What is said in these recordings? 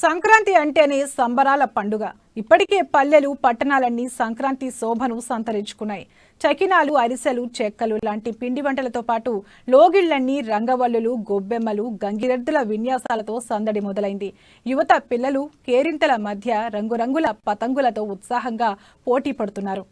సంక్రాంతి అంటేనే సంబరాల పండుగ. ఇప్పటికే పల్లెలు పట్టణాలన్నీ సంక్రాంతి శోభను సంతరించుకున్నాయి. చకినాలు, అరిసెలు, చెక్కలు లాంటి పిండి వంటలతో పాటు లోగిళ్లన్నీ రంగవల్లులు, గొబ్బెమ్మలు, గంగిరెద్దుల విన్యాసాలతో సందడి మొదలైంది. యువత, పిల్లలు కేరింతల మధ్య రంగురంగుల పతంగులతో ఉత్సాహంగా పోటీ పడుతున్నారు.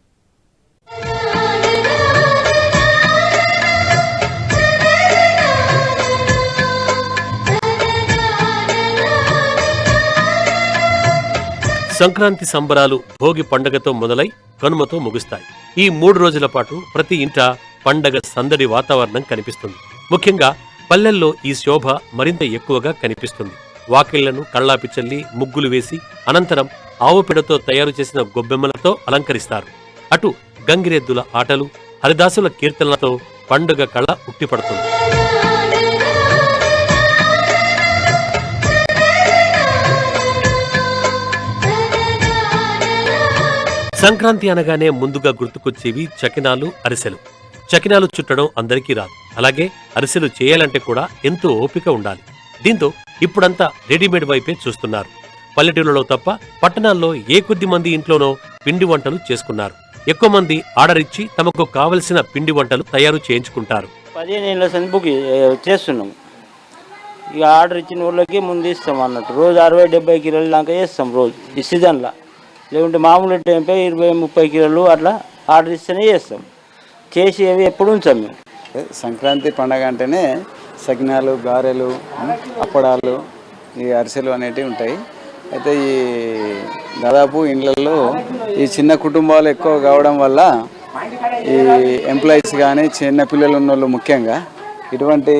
సంక్రాంతి సంబరాలు భోగి పండగతో మొదలై కనుమతో ముగుస్తాయి. ఈ 3 రోజుల పాటు ప్రతి ఇంట పండగ సందడి వాతావరణం కనిపిస్తుంది. ముఖ్యంగా పల్లెల్లో ఈ శోభ మరింత ఎక్కువగా కనిపిస్తుంది. వాకిళ్లను కళ్ళాపి చల్లి ముగ్గులు వేసి అనంతరం ఆవు పిడతో తయారు చేసిన గొబ్బెమ్మలతో అలంకరిస్తారు. అటు గంగిరెద్దుల ఆటలు, హరిదాసుల కీర్తనలతో పండుగ కళ ఉట్టిపడుతుంది. సంక్రాంతి అనగానే ముందుగా గుర్తుకొచ్చేవి చకినాలు, అరిసెలు. చకినాలు చుట్టడం అందరికీ రాదు. అలాగే అరిసెలు చేయాలంటే కూడా ఎంతో ఓపిక ఉండాలి. దీంతో ఇప్పుడంతా రెడీమేడ్ వైపే చూస్తున్నారు. పల్లెటూళ్ళలో తప్ప పట్టణాల్లో ఏ కొద్ది మంది ఇంట్లోనో పిండి వంటలు చేసుకున్నారు. ఎక్కువ మంది ఆర్డర్ ఇచ్చి తమకు కావలసిన పిండి వంటలు తయారు చేయించుకుంటారు. 15 ఏళ్ళ బుక్ చేస్తున్నాం. ఇక ఆర్డర్ ఇచ్చిన వాళ్ళకి ముందు ఇస్తాం అన్నట్టు. రోజు 60-70 కిలోల దాకా చేస్తాం రోజు ఈ సీజన్లో. లేకుంటే మామూలు టైంపై 20-30 కిలోలు అట్లా ఆర్డర్ ఇస్తేనే చేస్తాం. చేసి అవి ఎప్పుడు ఉంచాం మేము. సంక్రాంతి పండగ అంటేనే సకినాలు, గారెలు, అప్పడాలు, ఈ అరిసెలు అనేటివి ఉంటాయి. అయితే ఈ దాదాపు ఇళ్ళల్లో ఈ చిన్న కుటుంబాలు ఎక్కువ కావడం వల్ల ఈ ఎంప్లాయీస్ కానీ చిన్న పిల్లలు ఉన్న వాళ్ళు ముఖ్యంగా ఇటువంటి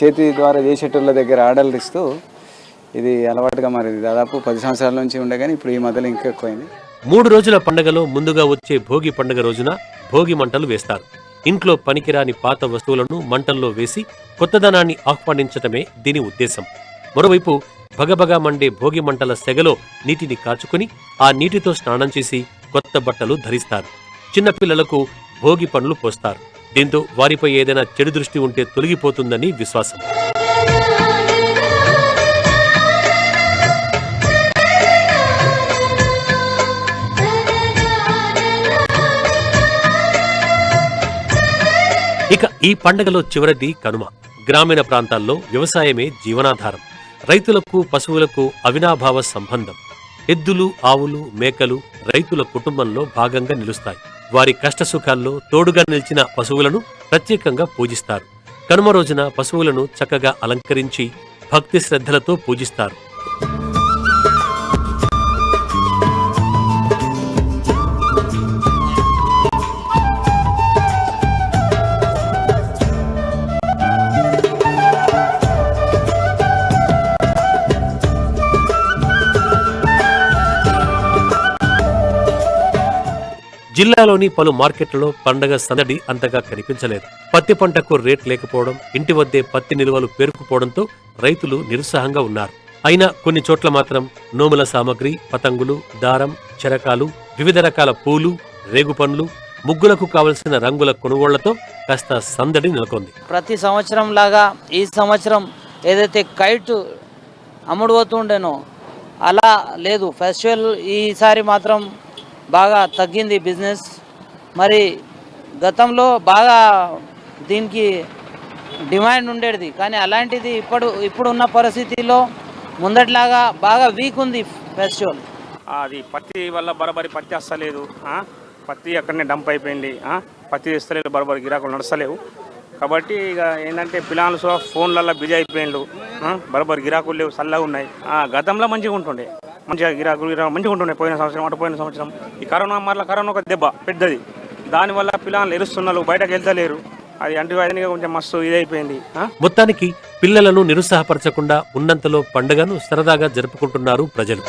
చేతి ద్వారా చేసేటోళ్ళ దగ్గర ఆర్డర్లు ఇస్తూ ఇది అలవాటుగా మారింది. దాదాపు 10 సంవత్సరాల నుంచి ఉండే కానీ ఇప్పుడు ఈ మధ్యలో ఇంకా ఎక్కువైంది. 3 రోజుల పండుగలో ముందుగా వచ్చే భోగి పండుగ రోజున భోగి మంటలు వేస్తారు. ఇంట్లో పనికిరాని పాత వస్తువులను మంటల్లో వేసి కొత్తదనాన్ని ఆహ్వానించటమే దీని ఉద్దేశం. మరోవైపు భగభగా మండే భోగి మంటల సెగలో నీటిని కాచుకుని ఆ నీటితో స్నానం చేసి కొత్త బట్టలు ధరిస్తారు. చిన్నపిల్లలకు భోగి పండ్లు పోస్తారు. దీంతో వారిపై ఏదైనా చెడు దృష్టి ఉంటే తొలగిపోతుందని విశ్వాసం. ఇక ఈ పండగలో చివరిది కనుమ. గ్రామీణ ప్రాంతాల్లో వ్యవసాయమే జీవనాధారం. రైతులకు, పశువులకు అవినాభావ సంబంధం. ఎద్దులు, ఆవులు, మేకలు రైతుల కుటుంబంలో భాగంగా నిలుస్తాయి. వారి కష్టసుఖాల్లో తోడుగా నిలిచిన పశువులను ప్రత్యేకంగా పూజిస్తారు. కనుమ రోజున పశువులను చక్కగా అలంకరించి భక్తి శ్రద్ధలతో పూజిస్తారు. జిల్లాలోని పలు మార్కెట్లలో పండగ సందడి అంతగా కనిపించలేదు. పత్తి పంటకు రేట్ లేకపోవడం, ఇంటి వద్దే పత్తి నిల్వలు పేరుకుపోవడంతో రైతులు నిరుత్సాహంగా ఉన్నారు. అయినా కొన్ని చోట్ల మాత్రం నోముల సామగ్రి, పతంగులు, దారం, చెరకాలు, వివిధ రకాల పూలు, రేగుపండ్లు, ముగ్గులకు కావలసిన రంగుల కొనుగోళ్లతో కాస్త సందడి నెలకొంది. ప్రతి సంవత్సరం లాగా ఈ సంవత్సరం ఏదైతే కైట్ అమ్ముడు పోతుండేనో అలా లేదు. ఫెస్టివల్ ఈసారి మాత్రం బాగా తగ్గింది బిజినెస్. మరి గతంలో బాగా దీనికి డిమాండ్ ఉండేది, కానీ అలాంటిది ఇప్పుడున్న పరిస్థితిలో ముందట్లాగా బాగా వీక్ ఉంది ఫెస్టివల్. అది పత్తి వల్ల బరబరి పత్తి వస్తలేదు. పత్తి అక్కడనే డంప్ అయిపోయింది. పత్తి ఇస్తలేదు, బరబరి గిరాకులు నడుస్తలేవు. కాబట్టి ఇక ఏంటంటే పిల్లలు సో ఫోన్లలో బిజీ అయిపోయిండు. బరబరి గిరాకులు లేవు, చల్లగా ఉన్నాయి. గతంలో మంచిగా ఉంటుండే, మంచిగా గిరాకులు మంచిగా ఉంటుండే. పోయిన సంవత్సరం ఈ కరోనా ఒక దెబ్బ పెద్దది. దానివల్ల పిల్లలు ఎరుస్తున్నారు, బయటకు వెళ్తలేరు. అది అంటువ్యాధిగా కొంచెం మస్తు ఇదైపోయింది. మొత్తానికి పిల్లలను నిరుత్సాహపరచకుండా ఉన్నంతలో పండుగను సరదాగా జరుపుకుంటున్నారు ప్రజలు.